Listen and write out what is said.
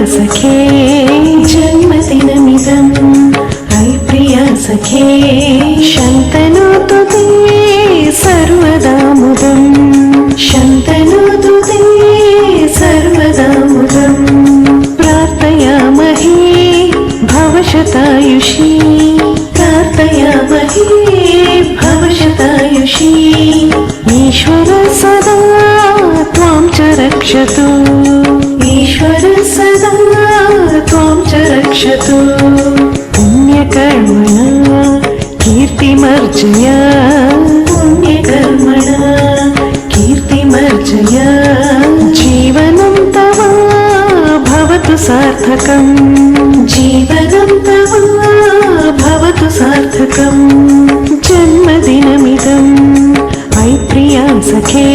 सखे जन्मदिनमिदम् ऐ प्रिया सखे शन्तनोतु ते सर्वदा मुदम् शन्तनोतु ते सर्वदा मुदम् प्रार्थयामहे भवशतायुषी प्रार्थयामहे भवशतायुषी ईश्वर सदा त्वां च रक्षतु ईश्वर सदा त्वां च रक्षतु पुण्यकर्मणा कीर्तिमर्जय पुण्यकर्मणा कीर्तिमर्जय जीवनं तव भवतु सार्थकम् जीवनं तव भवतु सार्थकम् जन्मदिनमिदम् ऐ प्रिया सखे